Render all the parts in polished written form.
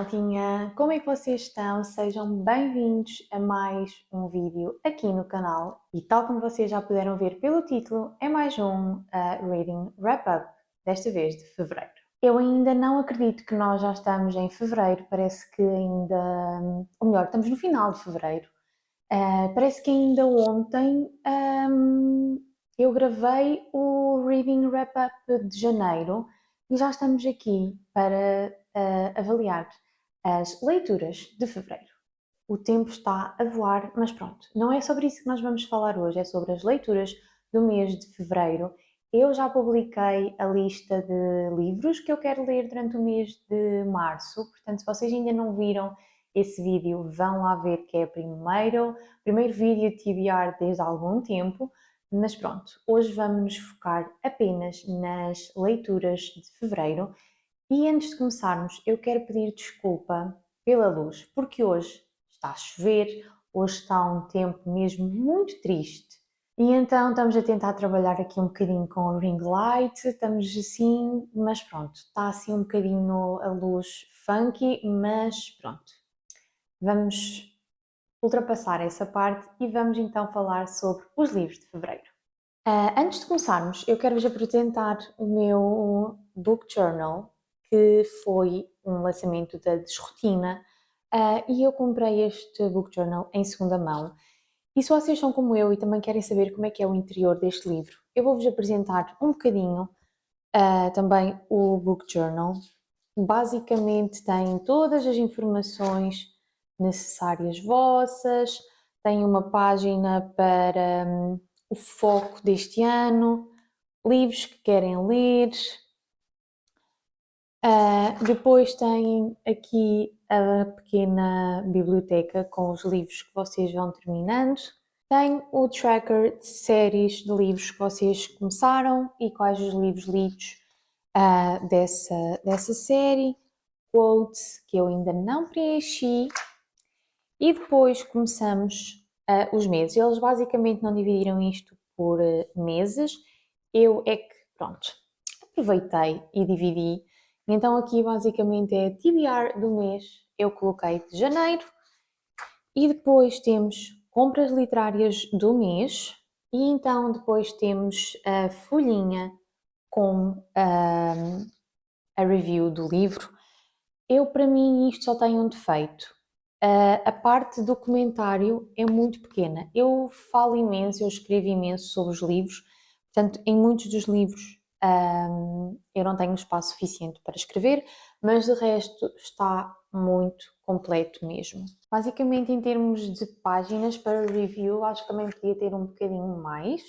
maltinha! Como é que vocês estão? Sejam bem-vindos a mais um vídeo aqui no canal e tal como vocês já puderam ver pelo título, é mais um Reading Wrap-Up, desta vez de Fevereiro. Eu ainda não acredito que nós já estamos em Fevereiro, parece que ainda... ou melhor, estamos no final de Fevereiro. Parece que ainda ontem eu gravei o Reading Wrap-Up de Janeiro e já estamos aqui para avaliar as leituras de Fevereiro. O tempo está a voar, mas pronto, não é sobre isso que nós vamos falar hoje, é sobre as leituras do mês de Fevereiro. Eu já publiquei a lista de livros que eu quero ler durante o mês de Março, portanto, se vocês ainda não viram esse vídeo, vão lá ver, que é o primeiro vídeo TBR desde algum tempo, mas pronto, hoje vamos nos focar apenas nas leituras de Fevereiro. E antes de começarmos, eu quero pedir desculpa pela luz, porque hoje está a chover, hoje está um tempo mesmo muito triste. E então estamos a tentar trabalhar aqui um bocadinho com o ring light, estamos assim, mas pronto, está assim um bocadinho a luz funky, mas pronto. Vamos ultrapassar essa parte e vamos então falar sobre os livros de Fevereiro. Antes de começarmos, eu quero-vos apresentar o meu book journal, que foi um lançamento da Desrotina, e eu comprei este book journal em segunda mão. E se vocês são como eu e também querem saber como é que é o interior deste livro, eu vou-vos apresentar um bocadinho também o book journal. Basicamente tem todas as informações necessárias vossas, tem uma página para o foco deste ano, livros que querem ler. Depois tem aqui a pequena biblioteca com os livros que vocês vão terminando. Tem o tracker de séries de livros que vocês começaram e quais os livros lidos dessa série. Quotes que eu ainda não preenchi. E depois começamos os meses. Eles basicamente não dividiram isto por meses. Eu é que, pronto, aproveitei e dividi. Então aqui basicamente é a TBR do mês. Eu coloquei de janeiro. E depois temos compras literárias do mês. E então depois temos a folhinha com a review do livro. Para mim, isto só tem um defeito. A parte do comentário é muito pequena. Eu falo imenso, eu escrevo imenso sobre os livros, portanto, em muitos dos livros eu não tenho espaço suficiente para escrever, mas de resto está muito completo mesmo. Basicamente, em termos de páginas para review, acho que também podia ter um bocadinho mais.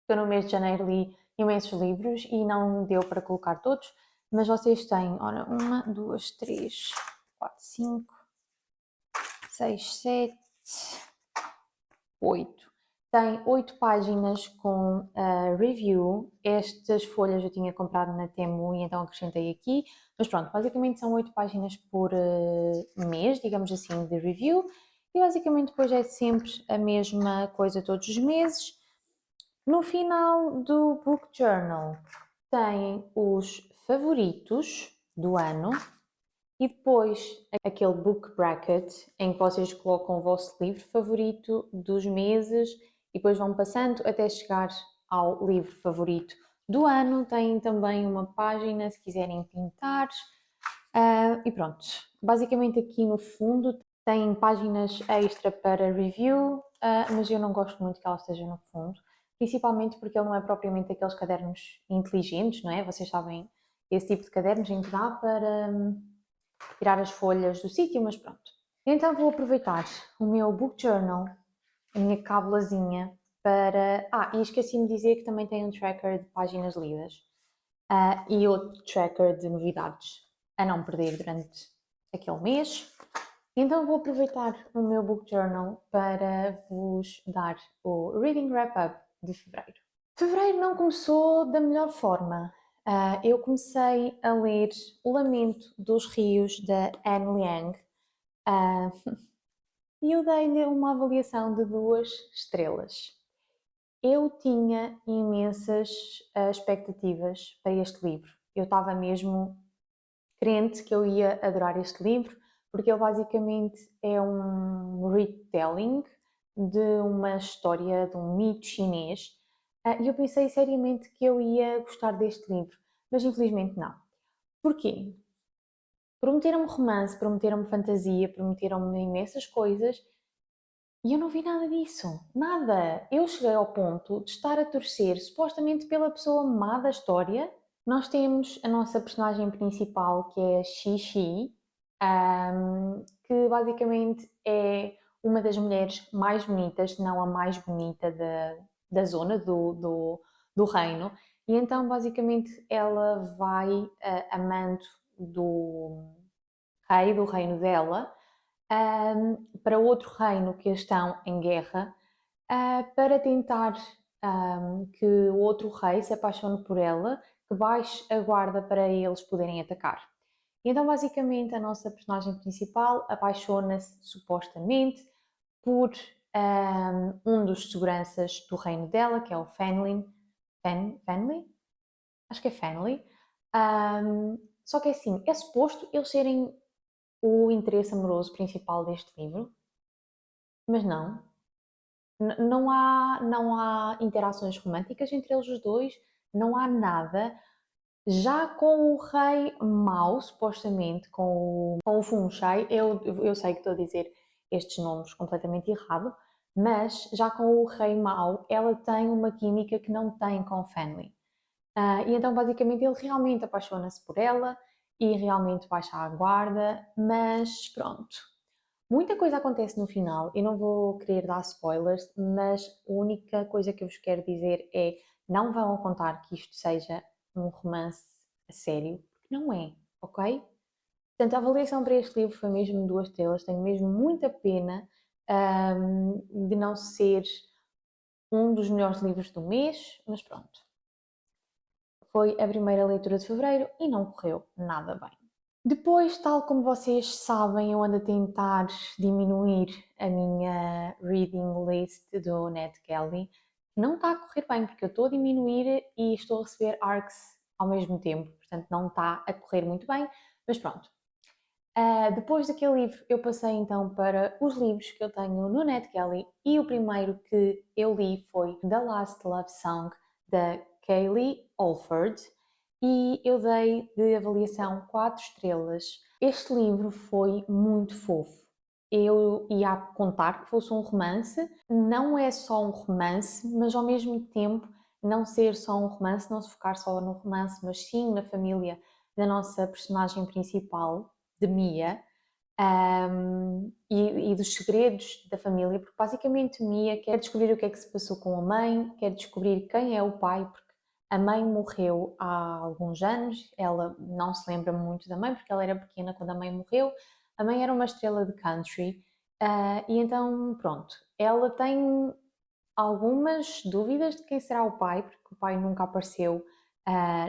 Eu no mês de janeiro li imensos livros e não deu para colocar todos, mas vocês têm, ora, 1, 2, 3, 4, 5, 6, 7, 8. Tem 8 páginas com review. Estas folhas eu tinha comprado na Temu e então acrescentei aqui. Mas pronto, basicamente são 8 páginas por mês, digamos assim, de review. E basicamente depois é sempre a mesma coisa todos os meses. No final do book journal tem os favoritos do ano e depois aquele book bracket em que vocês colocam o vosso livro favorito dos meses e depois vão passando até chegar ao livro favorito do ano. Tem também uma página se quiserem pintar e pronto. Basicamente aqui no fundo tem páginas extra para review, mas eu não gosto muito que ela esteja no fundo. Principalmente porque ele não é propriamente aqueles cadernos inteligentes, não é? Vocês sabem, esse tipo de cadernos em que dá para tirar as folhas do sítio, mas pronto. Então vou aproveitar o meu book journal, a minha cábulazinha, para... e esqueci-me de dizer que também tem um tracker de páginas lidas e outro tracker de novidades a não perder durante aquele mês. Então vou aproveitar o meu book journal para vos dar o Reading Wrap-Up de Fevereiro. Fevereiro não começou da melhor forma. Eu comecei a ler O Lamento dos Rios, da Anne Liang, e eu dei-lhe uma avaliação de 2 estrelas. Eu tinha imensas expectativas para este livro. Eu estava mesmo crente que eu ia adorar este livro, porque ele basicamente é um retelling de uma história, de um mito chinês, e eu pensei seriamente que eu ia gostar deste livro, mas infelizmente não. Porquê? Prometeram-me romance, prometeram-me fantasia, prometeram-me imensas coisas e eu não vi nada disso. Nada. Eu cheguei ao ponto de estar a torcer supostamente pela pessoa má da história. Nós temos a nossa personagem principal, que é Xixi, que basicamente é uma das mulheres mais bonitas, se não a mais bonita da zona, do reino. E então, basicamente, ela vai amando do rei, do reino dela, para outro reino que estão em guerra, para tentar que o outro rei se apaixone por ela, que baixe a guarda para eles poderem atacar. Então, basicamente, a nossa personagem principal apaixona-se supostamente por um dos seguranças do reino dela, que é o Fenley. Fenley? Acho que é Fenley. Só que é assim, é suposto eles serem o interesse amoroso principal deste livro, mas não. Não há interações românticas entre eles os dois, não há nada. Já com o rei mau, supostamente, com o Funchai, eu sei que estou a dizer estes nomes completamente errado, mas já com o rei mau, ela tem uma química que não tem com Fanny. E então, basicamente, ele realmente apaixona-se por ela e realmente baixa a guarda, mas pronto. Muita coisa acontece no final, eu não vou querer dar spoilers, mas a única coisa que eu vos quero dizer é não vão contar que isto seja um romance a sério, porque não é, ok? Portanto, a avaliação para este livro foi mesmo 2 estrelas, tenho mesmo muita pena de não ser um dos melhores livros do mês, mas pronto. Foi a primeira leitura de fevereiro e não correu nada bem. Depois, tal como vocês sabem, eu ando a tentar diminuir a minha reading list do NetGalley. Não está a correr bem, porque eu estou a diminuir e estou a receber ARCs ao mesmo tempo, portanto não está a correr muito bem, mas pronto. Depois daquele livro, eu passei então para os livros que eu tenho no NetGalley e o primeiro que eu li foi The Last Love Song, da Kaylee Alford, e eu dei de avaliação 4 estrelas. Este livro foi muito fofo. Eu ia contar que fosse um romance, não é só um romance, mas ao mesmo tempo não ser só um romance, não se focar só no romance, mas sim na família da nossa personagem principal, de Mia, e dos segredos da família, porque basicamente Mia quer descobrir o que é que se passou com a mãe, quer descobrir quem é o pai, porque a mãe morreu há alguns anos, ela não se lembra muito da mãe, porque ela era pequena quando a mãe morreu. A mãe era uma estrela de country, e então, pronto, ela tem algumas dúvidas de quem será o pai, porque o pai nunca apareceu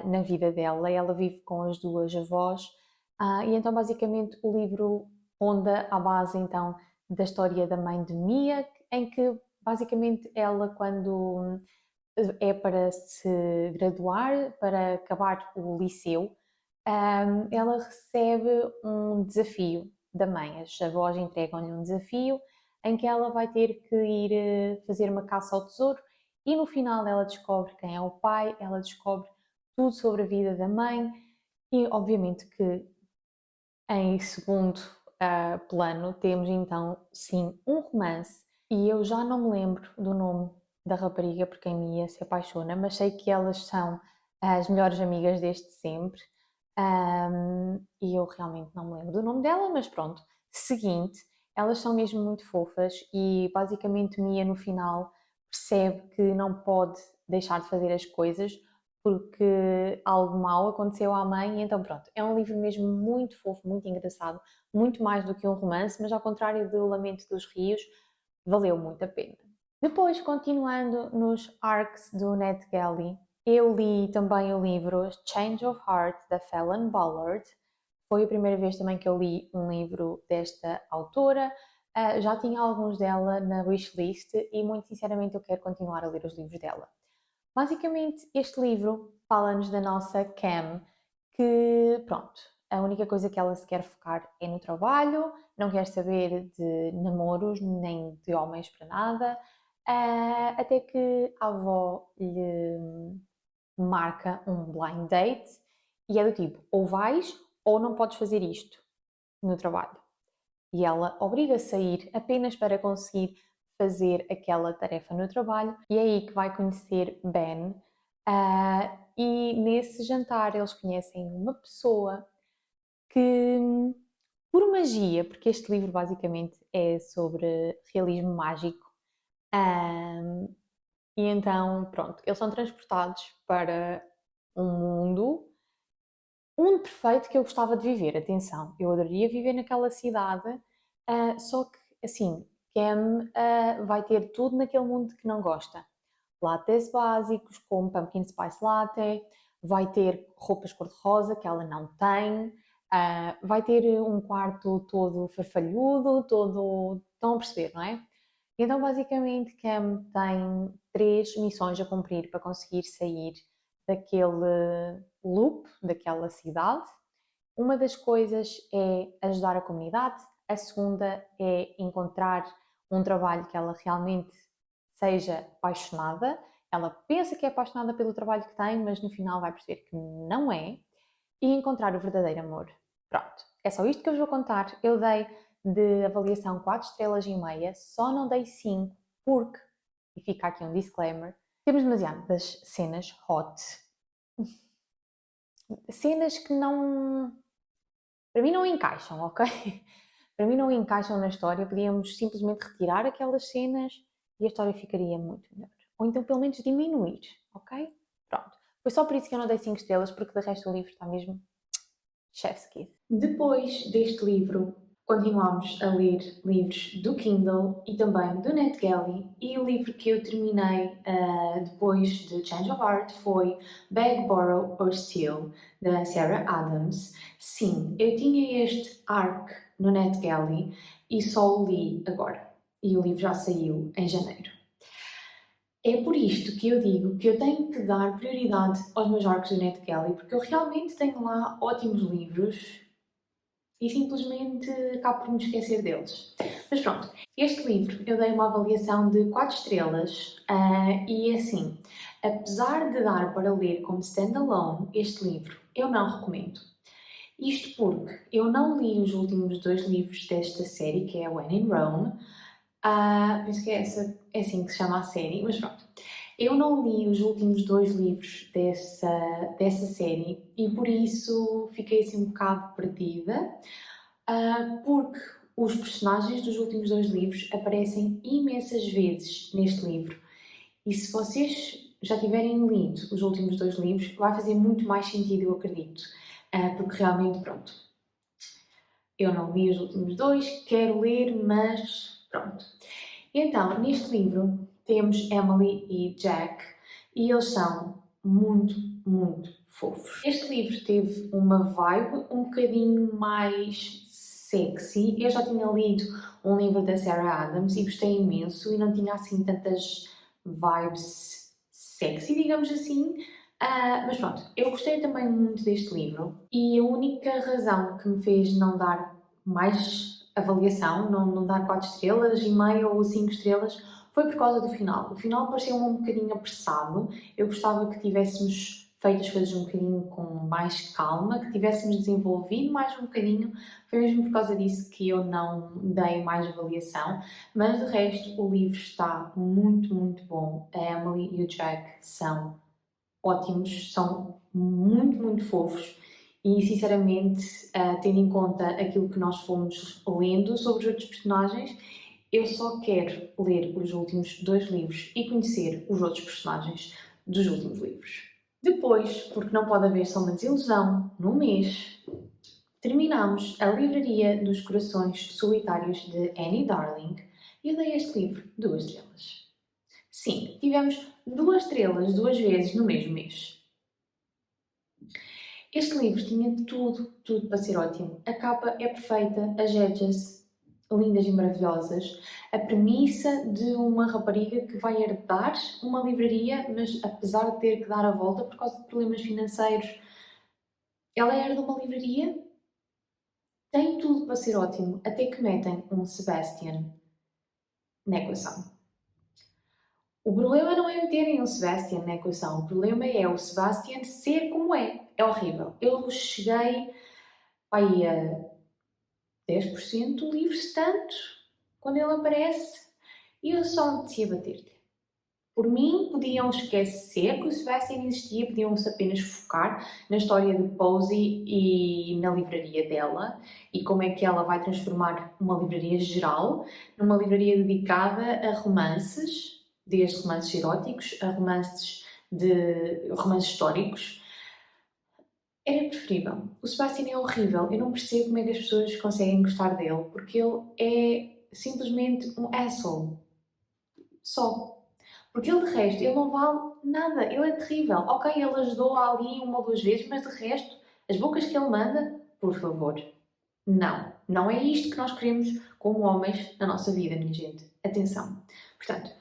na vida dela, ela vive com as duas avós, e então basicamente o livro ronda à base então da história da mãe de Mia, em que basicamente ela quando é para se graduar, para acabar o liceu, ela recebe um desafio da mãe. As avós entregam-lhe um desafio em que ela vai ter que ir fazer uma caça ao tesouro e no final ela descobre quem é o pai, ela descobre tudo sobre a vida da mãe e obviamente que em segundo plano temos então sim um romance e eu já não me lembro do nome da rapariga por quem Mia se apaixona, mas sei que elas são as melhores amigas desde sempre. E eu realmente não me lembro do nome dela, mas pronto. Seguinte, elas são mesmo muito fofas e basicamente Mia no final percebe que não pode deixar de fazer as coisas porque algo mau aconteceu à mãe e então pronto. É um livro mesmo muito fofo, muito engraçado, muito mais do que um romance, mas ao contrário do Lamento dos Rios, valeu muito a pena. Depois, continuando nos arcs do NetGalley, eu li também o livro Change of Heart, da Fallon Ballard. Foi a primeira vez também que eu li um livro desta autora. Já tinha alguns dela na wishlist e, muito sinceramente, eu quero continuar a ler os livros dela. Basicamente, este livro fala-nos da nossa Cam, que, pronto, a única coisa que ela se quer focar é no trabalho, não quer saber de namoros nem de homens para nada, até que a avó lhe marca um blind date e é do tipo, ou vais ou não podes fazer isto no trabalho. E ela obriga-se a ir apenas para conseguir fazer aquela tarefa no trabalho e é aí que vai conhecer Ben. E nesse jantar eles conhecem uma pessoa que, por magia, porque este livro basicamente é sobre realismo mágico, e então, pronto, eles são transportados para um mundo perfeito que eu gostava de viver. Atenção, eu adoraria viver naquela cidade, só que, assim, Cam vai ter tudo naquele mundo que não gosta. Lattes básicos, como Pumpkin Spice Latte, vai ter roupas cor-de-rosa que ela não tem, vai ter um quarto todo farfalhudo, todo... Estão a perceber, não é? Então, basicamente, Cam tem 3 missões a cumprir para conseguir sair daquele loop, daquela cidade. Uma das coisas é ajudar a comunidade, a segunda é encontrar um trabalho que ela realmente seja apaixonada. Ela pensa que é apaixonada pelo trabalho que tem, mas no final vai perceber que não é. E encontrar o verdadeiro amor. Pronto, é só isto que eu vos vou contar. Eu dei de avaliação 4 estrelas e meia, só não dei 5 porque, e fica aqui um disclaimer, temos demasiadas cenas hot. Cenas que não... para mim não encaixam, ok? Para mim não encaixam na história, podíamos simplesmente retirar aquelas cenas e a história ficaria muito melhor. Ou então pelo menos diminuir, ok? Pronto. Foi só por isso que eu não dei 5 estrelas, porque de resto o livro está mesmo chef's kiss. Depois deste livro, continuámos a ler livros do Kindle e também do NetGalley, e o livro que eu terminei depois de Change of Heart foi Beg, Borrow or Steal, da Sarah Adams. Sim, eu tinha este ARC no NetGalley e só o li agora, e o livro já saiu em janeiro. É por isto que eu digo que eu tenho que dar prioridade aos meus arcos do NetGalley, porque eu realmente tenho lá ótimos livros e simplesmente acabo por me esquecer deles. Mas pronto, este livro eu dei uma avaliação de 4 estrelas e assim, apesar de dar para ler como standalone, este livro eu não recomendo. Isto porque eu não li os últimos 2 livros desta série, que é When in Rome. Penso que é assim que se chama a série, mas pronto. Eu não li os últimos 2 livros dessa série e por isso fiquei assim um bocado perdida, porque os personagens dos últimos 2 livros aparecem imensas vezes neste livro. E se vocês já tiverem lido os últimos 2 livros, vai fazer muito mais sentido, eu acredito. Porque realmente, pronto, eu não li os últimos 2, quero ler, mas pronto. Então, neste livro temos Emily e Jack e eles são muito, muito fofos. Este livro teve uma vibe um bocadinho mais sexy. Eu já tinha lido um livro da Sarah Adams e gostei imenso e não tinha assim tantas vibes sexy, digamos assim. Mas pronto, eu gostei também muito deste livro e a única razão que me fez não dar mais avaliação, não dar 4 estrelas e meia ou 5 estrelas, foi por causa do final. O final pareceu-me um bocadinho apressado. Eu gostava que tivéssemos feito as coisas um bocadinho com mais calma, que tivéssemos desenvolvido mais um bocadinho. Foi mesmo por causa disso que eu não dei mais avaliação. Mas de resto, o livro está muito, muito bom. A Emily e o Jack são ótimos, são muito, muito fofos. E sinceramente, tendo em conta aquilo que nós fomos lendo sobre os outros personagens, eu só quero ler os últimos 2 livros e conhecer os outros personagens dos últimos livros. Depois, porque não pode haver só uma desilusão, no mês, terminamos A Livraria dos Corações Solitários de Annie Darling e eu dei a este livro 2 estrelas. Sim, tivemos 2 estrelas 2 vezes no mesmo mês. Este livro tinha tudo para ser ótimo. A capa é perfeita, as edges lindas e maravilhosas. A premissa de uma rapariga que vai herdar uma livraria, mas apesar de ter que dar a volta por causa de problemas financeiros, ela herda uma livraria Tem tudo para ser ótimo, até que metem um Sebastian na equação. O problema não é meterem um Sebastian na equação, o problema é o Sebastian ser como é. É horrível. Eu cheguei aí a 10% do livro, tanto, quando ele aparece, e eu só me apetecia bater-lhe. Por mim, podiam esquecer que o Sebastian existia, podiam-se apenas focar na história de Posey e na livraria dela e como é que ela vai transformar uma livraria geral numa livraria dedicada a romances, desde romances eróticos a romances históricos. Era preferível. O Sebastian é horrível. Eu não percebo como é que as pessoas conseguem gostar dele, porque ele é simplesmente um asshole. Só. Porque ele, de resto, ele não vale nada. Ele é terrível. Ok, ele ajudou ali uma ou duas vezes, mas de resto, as bocas que ele manda, por favor. Não. Não é isto que nós queremos como homens na nossa vida, minha gente. Atenção. Portanto,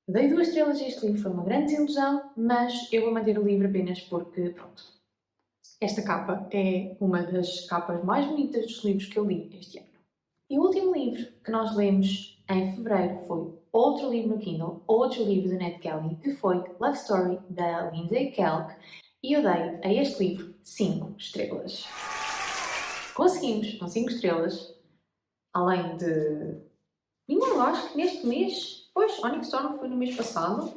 dei 2 estrelas a este livro. Foi uma grande desilusão, mas eu vou manter o livro apenas porque, pronto, esta capa é uma das capas mais bonitas dos livros que eu li este ano. E o último livro que nós lemos em fevereiro foi outro livro no Kindle, outro livro da Ned Kelly, que foi Love Story, da Lindsay Kelk, e eu dei a este livro 5 estrelas. Conseguimos, com 5 estrelas, além de... eu acho que neste mês, pois, Onyx Storm foi no mês passado,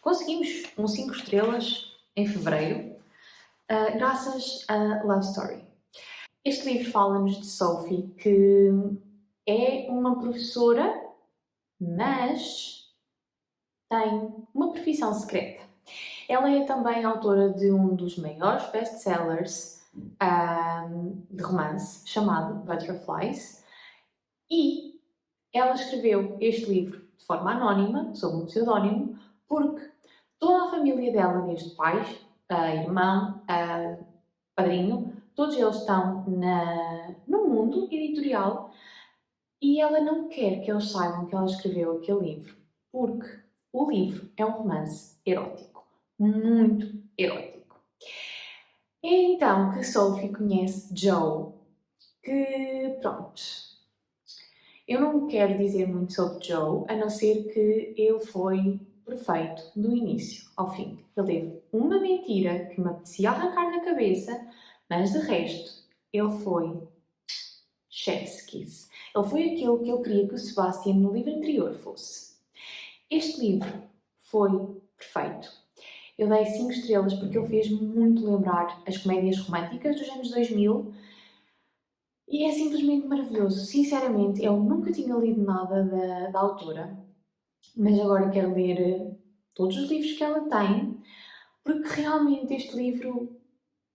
conseguimos 5 estrelas em fevereiro, graças a Love Story. Este livro fala-nos de Sophie, que é uma professora, mas tem uma profissão secreta. Ela é também autora de um dos maiores best-sellers de romance, chamado Butterflies, e ela escreveu este livro de forma anónima, sob um pseudónimo, porque toda a família dela, desde pais, irmão, padrinho, todos eles estão no mundo editorial e ela não quer que eles saibam que ela escreveu aquele livro, porque o livro é um romance erótico, muito erótico. É então que Sophie conhece Joe, que pronto. Eu não quero dizer muito sobre Joe, a não ser que ele foi perfeito do início ao fim. Ele teve uma mentira que me apetecia arrancar na cabeça, mas de resto, ele foi chef's kiss. Ele foi aquilo que eu queria que o Sebastian no livro anterior fosse. Este livro foi perfeito. Eu dei 5 estrelas porque ele fez-me muito lembrar as comédias românticas dos anos 2000 e é simplesmente maravilhoso. Sinceramente, eu nunca tinha lido nada da autora, mas agora quero ler todos os livros que ela tem, porque realmente este livro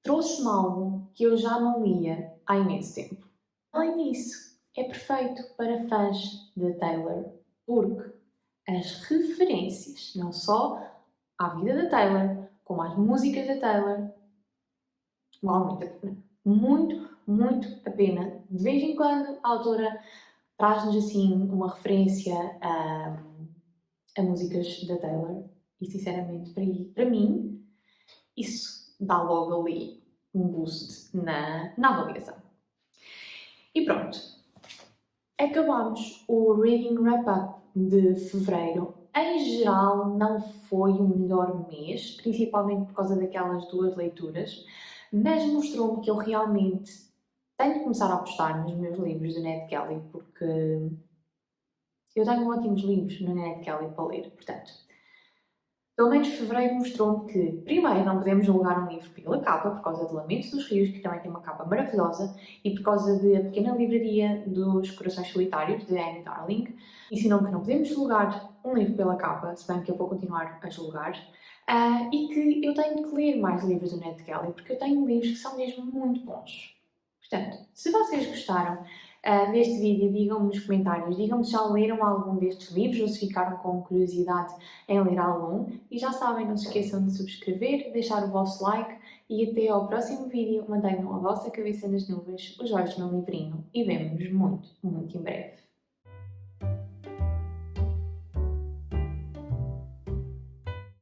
trouxe-me algo que eu já não lia há imenso tempo. Além disso, é perfeito para fãs de Taylor, porque as referências, não só à vida da Taylor, como às músicas da Taylor, vale muito a pena. Muito, muito a pena. De vez em quando a autora traz-nos assim uma referência a músicas da Taylor e sinceramente para mim isso dá logo ali um boost na avaliação. E pronto, acabamos o Reading Wrap-Up de fevereiro. Em geral não foi o melhor mês, principalmente por causa daquelas 2 leituras, mas mostrou-me que eu realmente tenho de começar a apostar nos meus livros da Ned Kelly, porque eu tenho ótimos livros na Ned Kelly para ler, portanto. Pelo menos fevereiro mostrou-me que, primeiro, não podemos julgar um livro pela capa, por causa de Lamentos dos Rios, que também tem uma capa maravilhosa, e por causa de A Pequena Livraria dos Corações Solitários, de Annie Darling. Ensinam-me que não podemos julgar um livro pela capa, se bem que eu vou continuar a julgar, e que eu tenho que ler mais livros do Ned Kelly, porque eu tenho livros que são mesmo muito bons. Portanto, se vocês gostaram deste vídeo, digam-me nos comentários, digam-me se já leram algum destes livros ou se ficaram com curiosidade em ler algum. E já sabem, não se esqueçam de subscrever, deixar o vosso like e até ao próximo vídeo. Mantenham a vossa cabeça nas nuvens, os olhos no livrinho e vemo-nos muito, muito em breve.